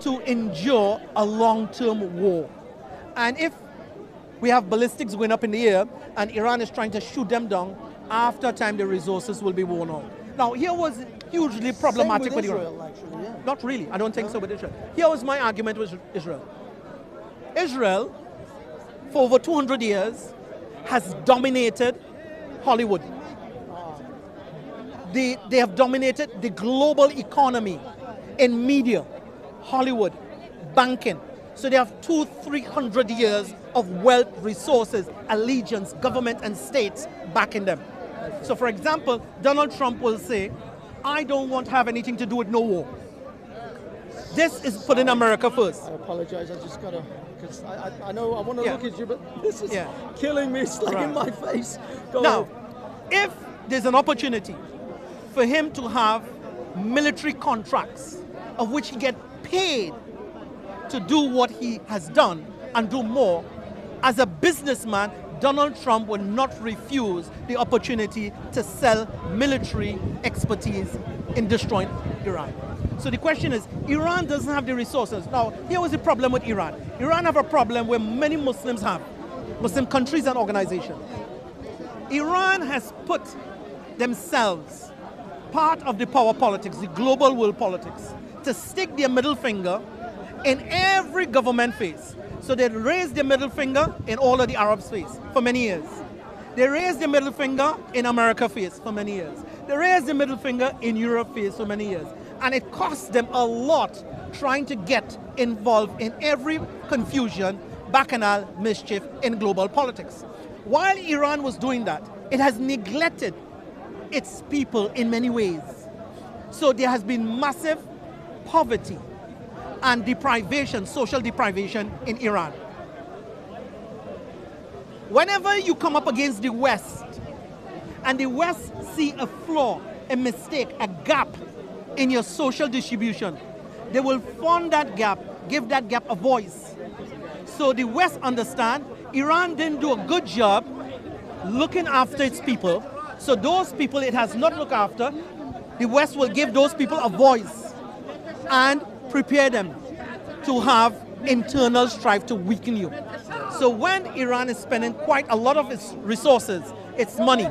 to endure a long-term war. And if we have ballistics going up in the air and Iran is trying to shoot them down, after time the resources will be worn out. Now here was hugely problematic with Israel, Iran. actually, yeah. Not really, I don't think so with Israel. Here was my argument with Israel. Israel, for over 200 years, has dominated Hollywood. They have dominated the global economy in media, Hollywood, banking. So they have 300 years of wealth, resources, allegiance, government and states backing them. So for example, Donald Trump will say, I don't want to have anything to do with no war. This is putting America first. I apologize, I just gotta, because I know I want to Yeah. look at you, but this is Yeah. killing me, it's like in my Right. face. Go Now, ahead. if there's an opportunity for him to have military contracts of which he get paid to do what he has done and do more, as a businessman, Donald Trump will not refuse the opportunity to sell military expertise in destroying Iran. So the question is, Iran doesn't have the resources. Now, here was the problem with Iran. Iran have a problem where many Muslims have, Muslim countries and organizations. Iran has put themselves part of the power politics, the global world politics, to stick their middle finger in every government face. So they raised their middle finger in all of the Arabs' face for many years. They raised their middle finger in America face for many years. They raised their middle finger in Europe face for many years. And it cost them a lot trying to get involved in every confusion, bacchanal mischief in global politics. While Iran was doing that, it has neglected its people in many ways. So there has been massive poverty and deprivation, social deprivation in Iran. Whenever you come up against the West, and the West see a flaw, a mistake, a gap in your social distribution, they will fund that gap, give that gap a voice. So the West understand Iran didn't do a good job looking after its people. So those people it has not looked after, the West will give those people a voice and prepare them to have internal strife to weaken you. So when Iran is spending quite a lot of its resources, its money,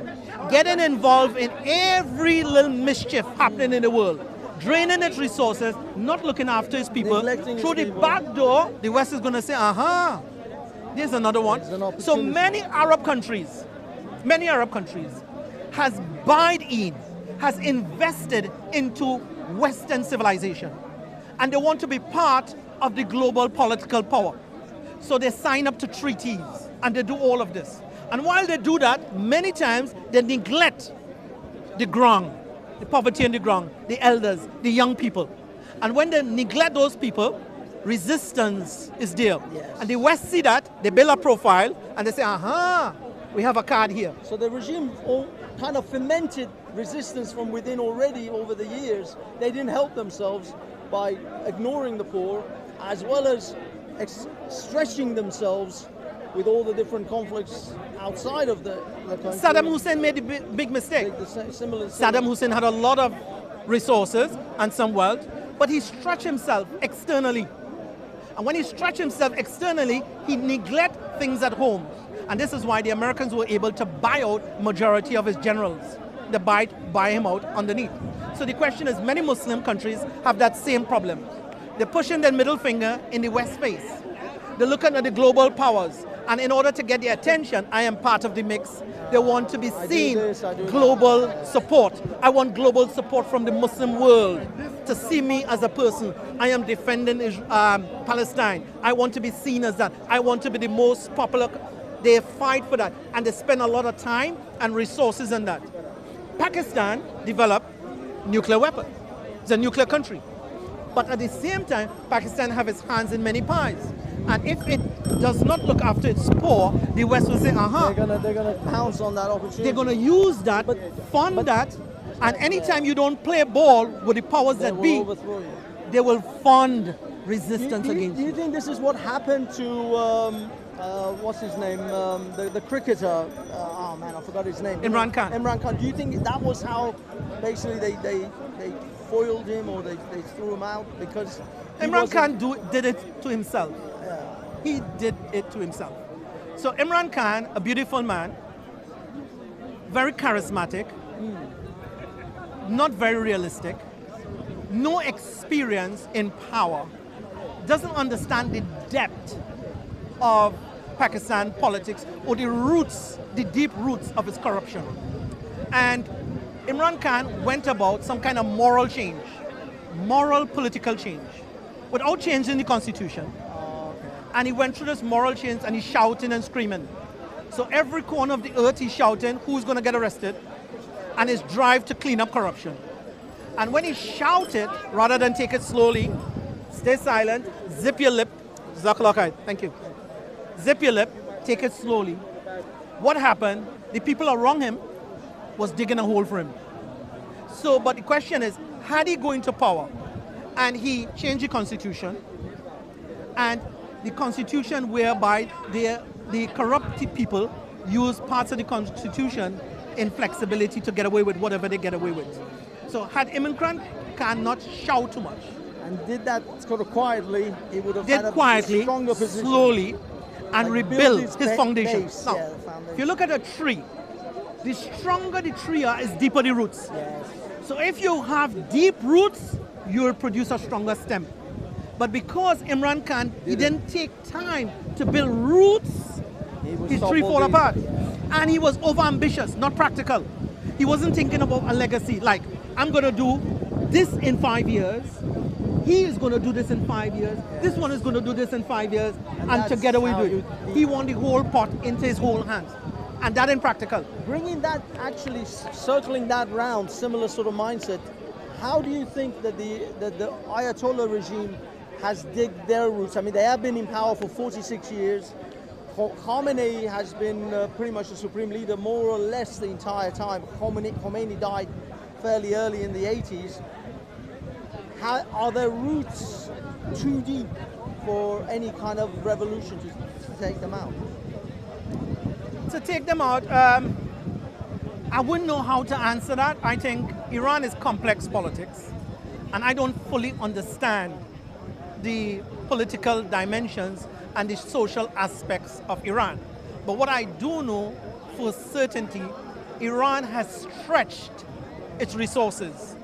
getting involved in every little mischief happening in the world, draining its resources, not looking after its people, Neglecting through its the people. back door, the West is going to say, aha, there's another one. There's an So opportunity. many Arab countries has buyed in, has invested into Western civilization. And they want to be part of the global political power. So they sign up to treaties and they do all of this. And while they do that, many times they neglect the ground, the poverty on the ground, the elders, the young people. And when they neglect those people, resistance is there. Yes. And the West see that, they build a profile, and they say, aha, we have a card here. So the regime all kind of fermented resistance from within already over the years. They didn't help themselves by ignoring the poor, as well as stretching themselves with all the different conflicts outside of the country. Saddam Hussein made a big mistake. Similar. Saddam Hussein had a lot of resources and some wealth, but he stretched himself externally. And when he stretched himself externally, he neglected things at home. And this is why the Americans were able to buy out majority of his generals. They buy him out underneath. So the question is, many Muslim countries have that same problem. They're pushing their middle finger in the West face. They're looking at the global powers. And in order to get their attention, I am part of the mix. They want to be seen global support. I want global support from the Muslim world to see me as a person. I am defending Palestine. I want to be seen as that. I want to be the most popular. They fight for that. And they spend a lot of time and resources on that. Pakistan developed nuclear weapons. It's a nuclear country. But at the same time, Pakistan have its hands in many pies. And if it does not look after its poor, the West will say, aha. They're gonna pounce on that opportunity. They're going to use that, fund that, and anytime you don't play ball with the powers that be, overthrow you. they will fund resistance against Do you you. think this is what happened to what's his name, the cricketer? Oh man, I forgot his name. Imran Khan. Imran Khan. Do you think that was how basically they foiled him or they threw him out because Imran Khan did it to himself. Yeah. He did it to himself. So Imran Khan, a beautiful man, very charismatic, not very realistic, no experience in power, doesn't understand the depth of Pakistan politics or the roots, the deep roots of its corruption. And Imran Khan went about some kind of moral change, moral political change, without changing the constitution. And he went through this moral change and he's shouting and screaming. So every corner of the earth he's shouting who's going to get arrested and his drive to clean up corruption. And when he shouted, rather than take it slowly, stay silent, zip your lip, Jazakallah khair, thank you. Zip your lip, take it slowly. What happened? The people around him was digging a hole for him. So, but the question is, had he go into power and he changed the constitution, and the constitution whereby the corrupt people use parts of the constitution in flexibility to get away with whatever they get away with. So had Imran Khan not shout too much, and did that sort of quietly, he would have did had quietly, a stronger position. slowly, and Like rebuild build his foundation. base, Now, yeah, the foundation. if you look at a tree, the stronger the tree is, deeper the roots. Yes. So if you have deep roots, you will produce a stronger stem. But because Imran Khan, he didn't take time to build roots, his tree fall apart. And he was overambitious, not practical. He wasn't thinking about a legacy, like, I'm going to do this in 5 years. He is going to do this in 5 years. This one is going to do this in 5 years. And together we do it. He want the whole pot into his whole hands. And that ain't practical. Bringing that, actually circling that round, similar sort of mindset, how do you think that the Ayatollah regime has digged their roots? I mean, they have been in power for 46 years. Khamenei has been pretty much the supreme leader more or less the entire time. Khomeini died fairly early in the 80s. Are their roots too deep for any kind of revolution to take them out? To take them out, I wouldn't know how to answer that. I think Iran is complex politics, and I don't fully understand the political dimensions and the social aspects of Iran. But what I do know for certainty, Iran has stretched its resources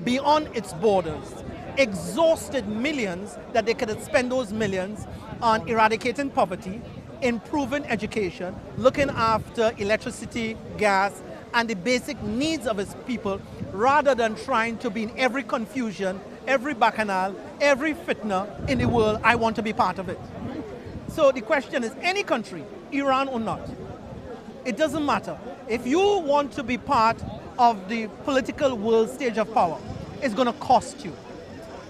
beyond its borders, exhausted millions that they could spend those millions on eradicating poverty, improving education, looking after electricity, gas, and the basic needs of its people, rather than trying to be in every confusion, every bacchanal, every fitna in the world. I want to be part of it. So the question is, any country, Iran or not, it doesn't matter. If you want to be part of the political world stage of power, it's going to cost you.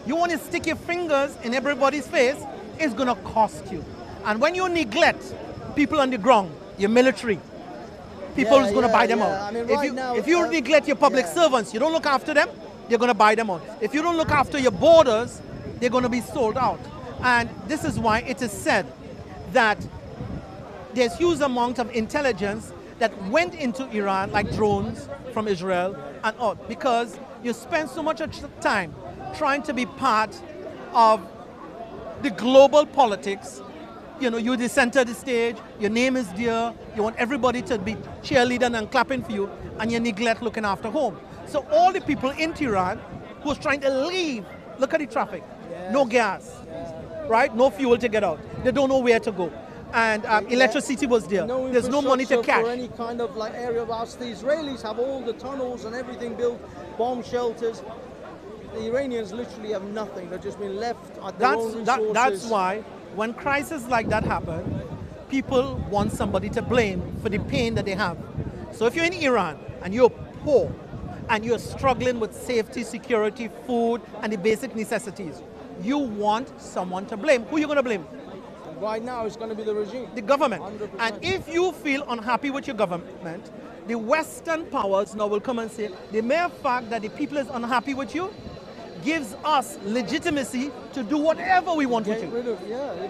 You want to stick your fingers in everybody's face, it's going to cost you. And when you neglect people on the ground, your military, people is going to buy them out. I mean, if you neglect your public servants, you don't look after them, they're going to buy them out. If you don't look after your borders, they're going to be sold out. And this is why it is said that there's huge amount of intelligence that went into Iran, like drones from Israel and all, because you spend so much time trying to be part of the global politics. You know, you're the center of the stage, your name is there, you want everybody to be cheerleading and clapping for you, and you neglect looking after home. So all the people in Tehran who's trying to leave, look at the traffic, no gas, right? No fuel to get out. They don't know where to go. And electricity was there. There's no money to cash. For any kind of like area, whilst the Israelis have all the tunnels and everything built, bomb shelters, the Iranians literally have nothing. They've just been left at their own resources. That's why when crises like that happen, people want somebody to blame for the pain that they have. So if you're in Iran and you're poor and you're struggling with safety, security, food, and the basic necessities, you want someone to blame. Who are you going to blame? Right now, it's going to be the regime. The government. 100%. And if you feel unhappy with your government, the Western powers now will come and say, the mere fact that the people is unhappy with you, gives us legitimacy to do whatever we want to do.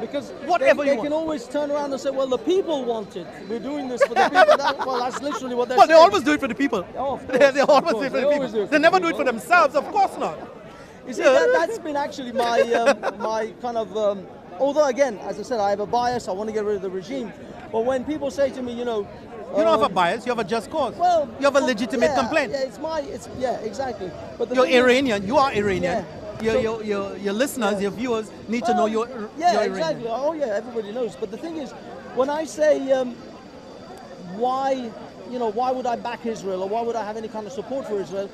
Because Whatever they you can want. always turn around and say, well, the people want it. We're doing this for the people. Well, that's literally what they're Well, saying. they always do it for the people. Oh, of course, They of always course. do it for They the always people. do it for They the never do it people. for themselves, of course not. You see, that's been actually my kind of, although again, as I said, I have a bias, I want to get rid of the regime. But when people say to me, You don't have a bias, you have a just cause. well, you have a legitimate complaint. Yeah, exactly. But the You're thing is- Iranian, you are Iranian. Yeah. Your listeners, your viewers need to know you're yeah, Iranian. exactly. Oh yeah, everybody knows. But the thing is, when I say why would I back Israel or why would I have any kind of support for Israel,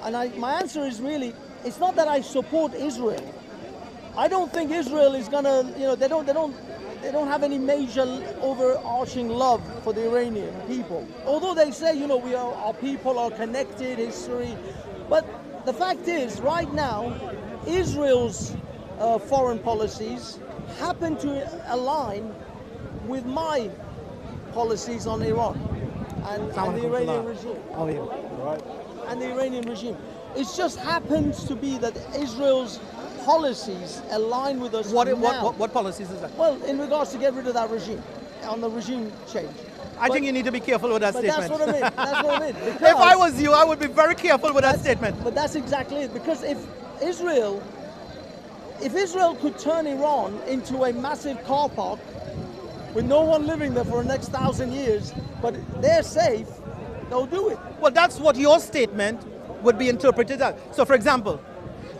and my answer is really, it's not that I support Israel. I don't think Israel is gonna, they don't have any major overarching love for the Iranian people. Although they say, our people are connected, history, but the fact is, right now, Israel's foreign policies happen to align with my policies on Iran and the Iranian regime. Oh, yeah. Right. And the Iranian regime. It just happens to be that Israel's policies align with us now. What policies is that? Well, in regards to get rid of that regime, on the regime change. I think you need to be careful with that But statement. that's what I mean. That's what I mean. If I was you, I would be very careful with that That's- statement. But that's exactly it. Because if Israel could turn Iran into a massive car park with no one living there for the next 1,000 years, but they're safe, they'll do it. Well, that's what your statement would be interpreted as. So, for example,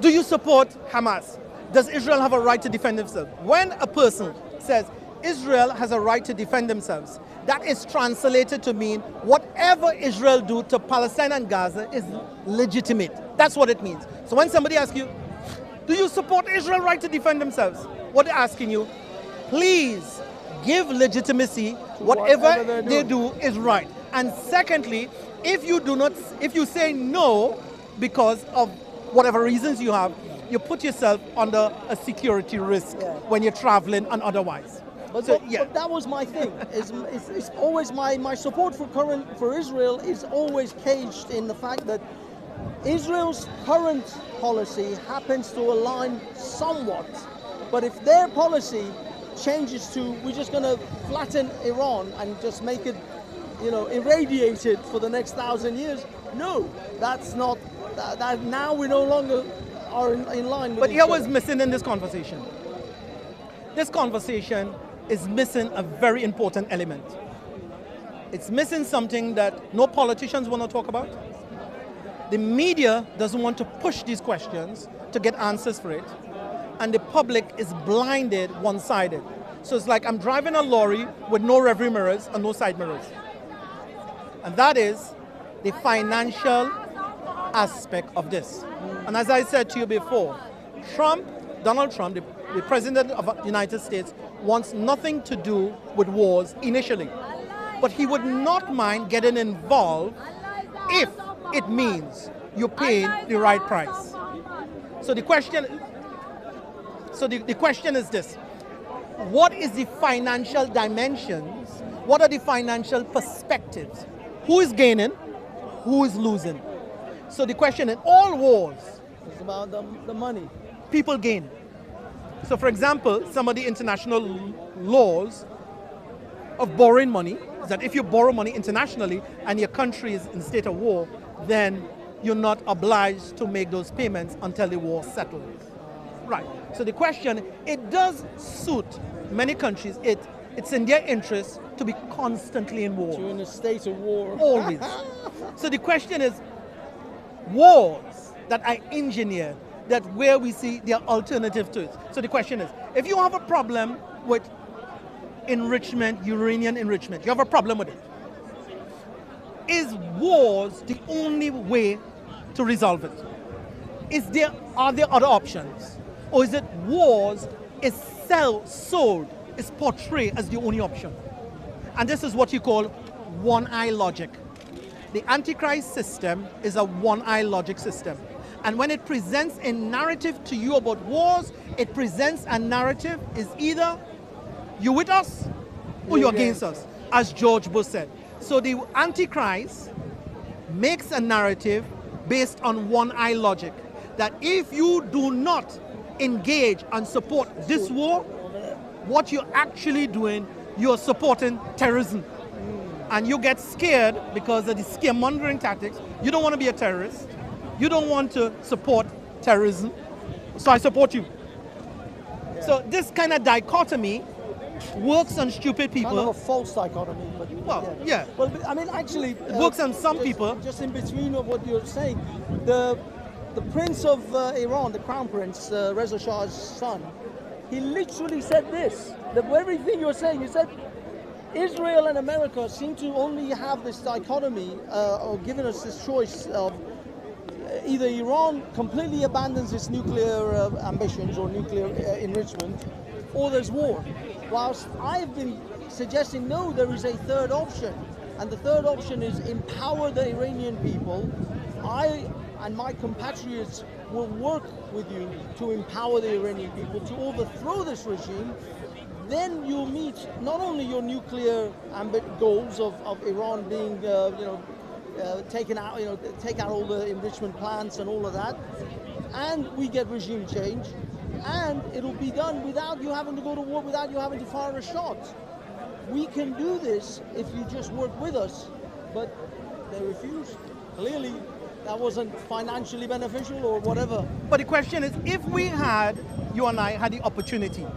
do you support Hamas? Does Israel have a right to defend themselves? When a person says Israel has a right to defend themselves, that is translated to mean whatever Israel do to Palestine and Gaza is legitimate. That's what it means. So when somebody asks you, do you support Israel's right to defend themselves? What they're asking you, please give legitimacy, whatever they do is right. And secondly, if you say no because of whatever reasons you have, you put yourself under a security risk when you're traveling and otherwise. But, So, but that was my thing. It's always my support for Israel is always caged in the fact that Israel's current policy happens to align somewhat. But if their policy changes to we're just going to flatten Iran and just make it, irradiated for the next 1,000 years, no, that's not. That now we no longer are in line with But each here other. was missing in this conversation. This conversation is missing a very important element. It's missing something that no politicians want to talk about. The media doesn't want to push these questions to get answers for it. And the public is blinded one-sided. So it's like I'm driving a lorry with no rearview mirrors and no side mirrors. And that is the financial aspect of this. And as I said to you before, Donald Trump, the President of the United States, wants nothing to do with wars initially. But he would not mind getting involved if it means you're paying the right price. So the question is this: what is the financial dimensions? What are the financial perspectives? Who is gaining? Who is losing? So the question in all wars, It's about the money. people gain. So for example, some of the international laws of borrowing money is that if you borrow money internationally and your country is in state of war, then you're not obliged to make those payments until the war settles. Right. So the question, it does suit many countries. It's in their interest to be constantly in war. You're in a state of war. Always. So the question is, wars that are engineered, that where we see there are alternative to it. So the question is, if you have a problem with enrichment, uranium enrichment, you have a problem with it. Is wars the only way to resolve it? Are there other options? Or is it wars is sold, is portrayed as the only option? And this is what you call one-eye logic. The Antichrist system is a one-eye logic system. And when it presents a narrative to you about wars, it presents a narrative is either you with us or you're against us, as George Bush said. So the Antichrist makes a narrative based on one-eye logic, that if you do not engage and support this war, what you're actually doing, you're supporting terrorism. And you get scared because of the scaremongering tactics. You don't want to be a terrorist. You don't want to support terrorism. So I support you. Yeah. So this kind of dichotomy works on stupid people. Kind of a false dichotomy. But Well, yeah. Well, I mean, actually, It works on some people. Just in between of what you're saying, the Prince of Iran, the Crown Prince, Reza Shah's son, he literally said this. The very thing you're saying, he said, Israel and America seem to only have this dichotomy, or giving us this choice of either Iran completely abandons its nuclear ambitions or nuclear enrichment, or there's war. Whilst I've been suggesting, no, there is a third option. And the third option is empower the Iranian people. I and my compatriots will work with you to empower the Iranian people, to overthrow this regime. Then you'll meet not only your nuclear goals of Iran being, taken out, take out all the enrichment plants and all of that, and we get regime change, and it'll be done without you having to go to war, without you having to fire a shot. We can do this if you just work with us, but they refused. Clearly, that wasn't financially beneficial or whatever. But the question is, if we had, you and I had the opportunity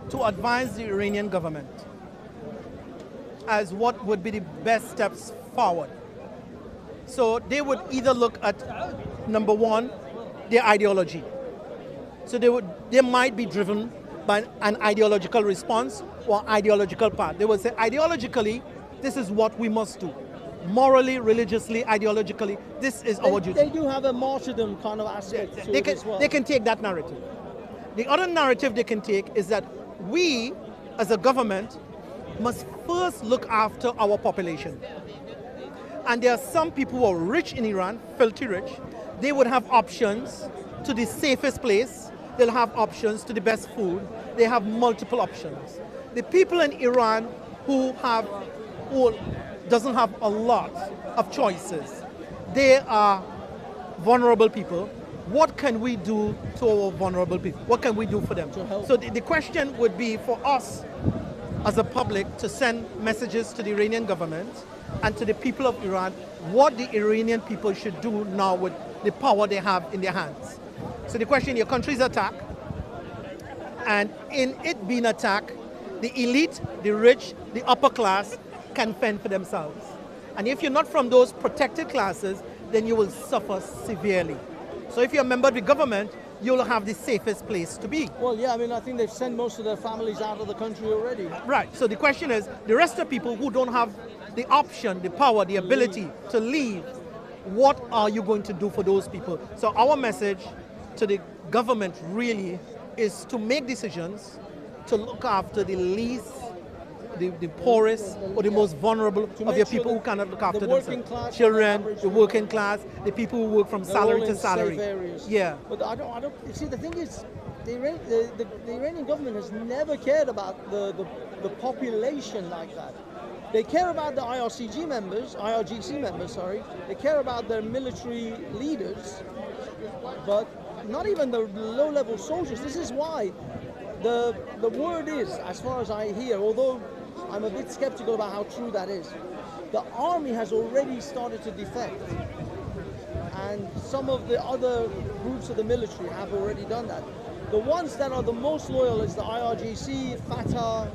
to advise the Iranian government as what would be the best steps forward. So they would either look at, number one, their ideology. So they might be driven by an ideological response or ideological path. They would say, ideologically, this is what we must do. Morally, religiously, ideologically, this is our duty. They do have a martyrdom kind of aspect to it as well. They can take that narrative. The other narrative they can take is that we, as a government, must first look after our population. And there are some people who are rich in Iran, filthy rich. They would have options to the safest place. They'll have options to the best food. They have multiple options. The people in Iran who doesn't have a lot of choices, they are vulnerable people. What can we do to our vulnerable people? What can we do for them? So the question would be for us as a public to send messages to the Iranian government and to the people of Iran what the Iranian people should do now with the power they have in their hands. So the question, your country is attacked, and in it being attacked, the elite, the rich, the upper class can fend for themselves. And if you're not from those protected classes, then you will suffer severely. So if you're a member of the government, you'll have the safest place to be. Well, yeah, I mean, I think they've sent most of their families out of the country already. Right, so the question is, the rest of people who don't have the option, the power, the ability to leave, what are you going to do for those people? So our message to the government really is to make decisions to look after the least, the poorest, or the most vulnerable of your people who cannot look after themselves. Children, the working class, the people who work from salary to salary. Yeah. But I don't. You see, the thing is, the Iranian government has never cared about the population like that. They care about the IRGC members, sorry. They care about their military leaders, but not even the low-level soldiers. This is why the word is, as far as I hear, although I'm a bit skeptical about how true that is, the army has already started to defect. And some of the other groups of the military have already done that. The ones that are the most loyal is the IRGC, Fatah,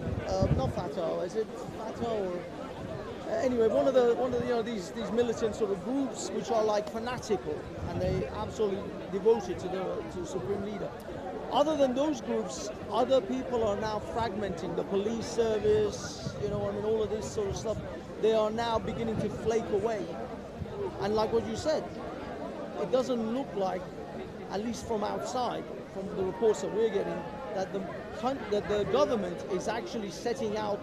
not Fatah, is it Fatah or anyway, one of the these militant sort of groups which are like fanatical and they absolutely devoted to the supreme leader. Other than those groups, other people are now fragmenting the police service, all of this sort of stuff. They are now beginning to flake away. And like what you said, it doesn't look like, at least from outside, from the reports that we're getting, that the government is actually setting out,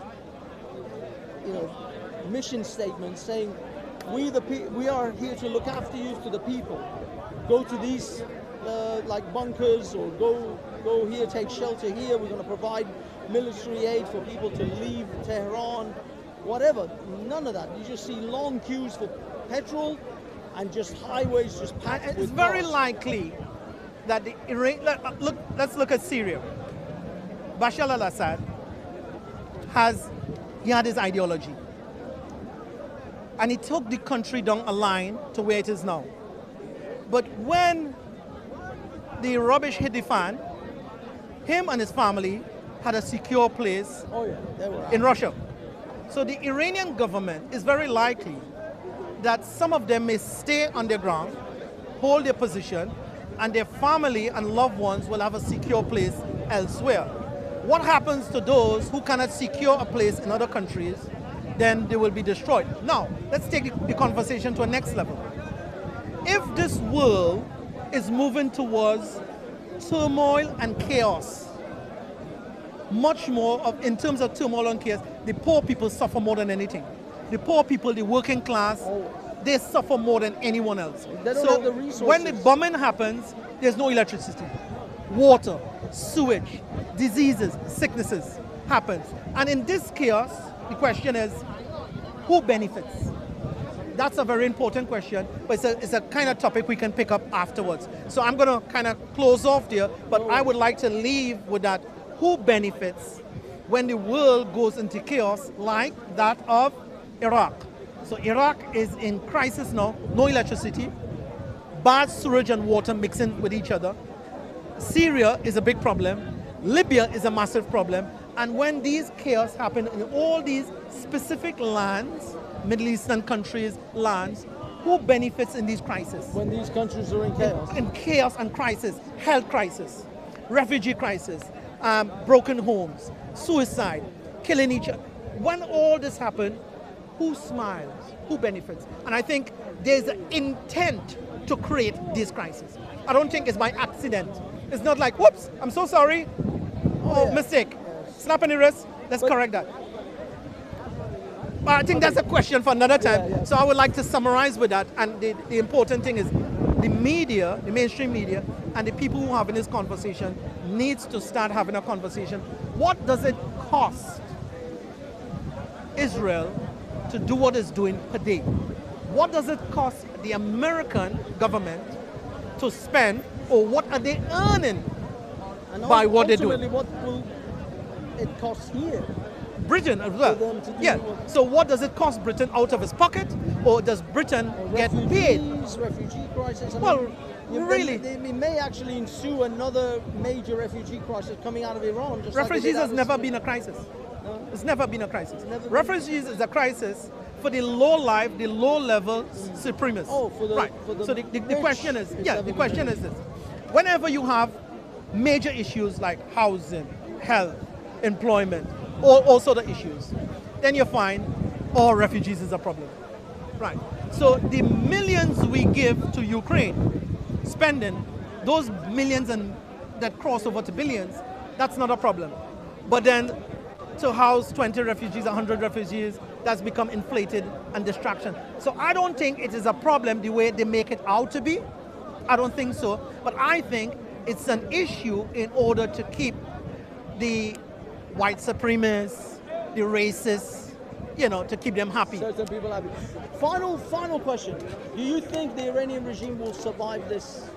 mission statements saying, we are here to look after you, to the people. Go to these like bunkers, or go here, take shelter here. We're going to provide military aid for people to leave Tehran, whatever. None of that. You just see long queues for petrol and just highways just packed with It's very cars. likely that let's look at Syria. Bashar al-Assad had his ideology. And he took the country down a line to where it is now. But when the rubbish hit the fan, him and his family had a secure place in Russia. So the Iranian government is very likely that some of them may stay underground, hold their position, and their family and loved ones will have a secure place elsewhere. What happens to those who cannot secure a place in other countries? Then they will be destroyed. Now, let's take the conversation to a next level. If this world is moving towards turmoil and chaos, much more in terms of turmoil and chaos, the poor people suffer more than anything. The poor people, the working class, they suffer more than anyone else. They don't have the resources. When the bombing happens, there's no electricity, water, sewage, diseases, sicknesses happens. And in this chaos, the question is, who benefits? That's a very important question, but it's a kind of topic we can pick up afterwards. So I'm going to kind of close off there, but I would like to leave with that. Who benefits when the world goes into chaos like that of Iraq? So Iraq is in crisis now, no electricity, bad sewage and water mixing with each other. Syria is a big problem. Libya is a massive problem. And when these chaos happen in all these specific lands, Middle Eastern countries, lands, who benefits in these crises? When these countries are in chaos. In chaos and crisis, health crisis, refugee crisis, broken homes, suicide, killing each other. When all this happens, who smiles? Who benefits? And I think there's an intent to create this crisis. I don't think it's by accident. It's not like, whoops, I'm so sorry. Mistake. Slap on the wrist, let's correct that. But I think that's a question for another time. So I would like to summarize with that. And the important thing is the media, the mainstream media, and the people who are having this conversation needs to start having a conversation. What does it cost Israel to do what it's doing per day? What does it cost the American government to spend, or what are they earning by what they're doing? What will it cost here? Britain as well. So what does it cost Britain out of his pocket, or does Britain get paid? Refugee crisis. Really? It may actually ensue another major refugee crisis coming out of Iran. Refugees has never been a crisis. No? It's never been a crisis. Refugees is a crisis for the low life, the low level supremacists. Oh, for the right. So the question is, the question is this: whenever you have major issues like housing, health, employment, all sort of issues, then you find all refugees is a problem. Right. So the millions we give to Ukraine, spending those millions and that cross over to billions, that's not a problem. But then to house 20 refugees, 100 refugees, that's become inflated and distraction. So I don't think it is a problem the way they make it out to be. I don't think so. But I think it's an issue in order to keep the white supremacists, the racists, to keep them happy. Certain people happy. Final question. Do you think the Iranian regime will survive this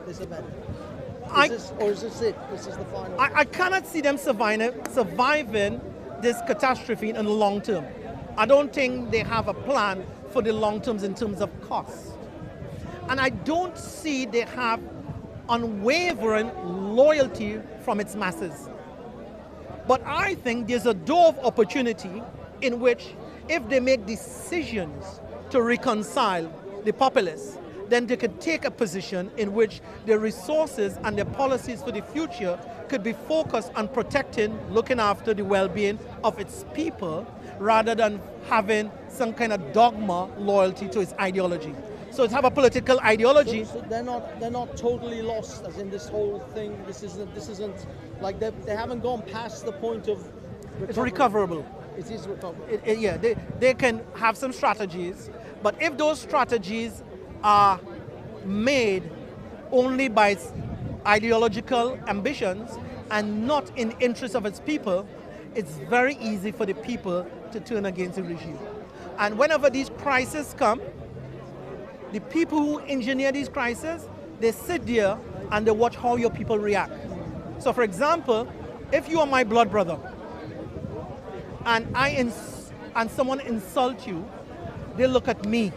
event? Or is this it? This is the final? I cannot see them surviving this catastrophe in the long term. I don't think they have a plan for the long terms in terms of cost. And I don't see they have unwavering loyalty from its masses. But I think there's a door of opportunity in which if they make decisions to reconcile the populace, then they could take a position in which their resources and their policies for the future could be focused on protecting, looking after the well-being of its people, rather than having some kind of dogma loyalty to its ideology. So it's have a political ideology. So they're not totally lost, as in this whole thing. This isn't like they haven't gone past the point of recovery. It's recoverable. It is recoverable. They can have some strategies, but if those strategies are made only by its ideological ambitions and not in the interest of its people, it's very easy for the people to turn against the regime. And whenever these crises come, the people who engineer these crises, they sit there and they watch how your people react. So for example, if you are my blood brother and and someone insults you, they look at me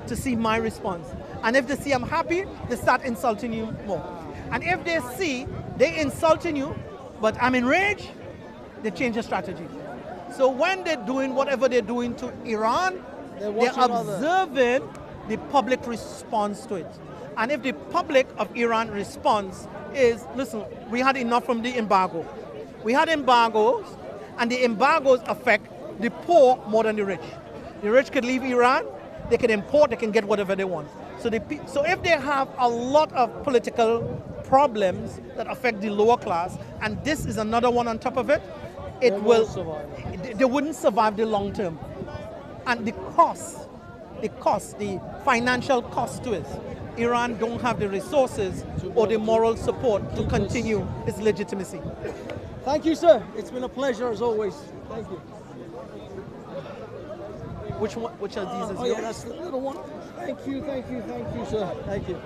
to see my response. And if they see I'm happy, they start insulting you more. And if they see they insulting you, but I'm enraged, they change the strategy. So when they're doing whatever they're doing to Iran, they're observing the public response to it. And if the public of Iran response is, listen, we had enough from the embargo. We had embargoes, and the embargoes affect the poor more than the rich. The rich could leave Iran, they can import, they can get whatever they want. So if they have a lot of political problems that affect the lower class, and this is another one on top of it, they wouldn't survive the long term. And the financial cost to it, Iran don't have the resources or the moral support to continue its legitimacy. Thank you, sir. It's been a pleasure as always. Thank you. Which are these? Yeah, that's the little one. Thank you, sir. Thank you.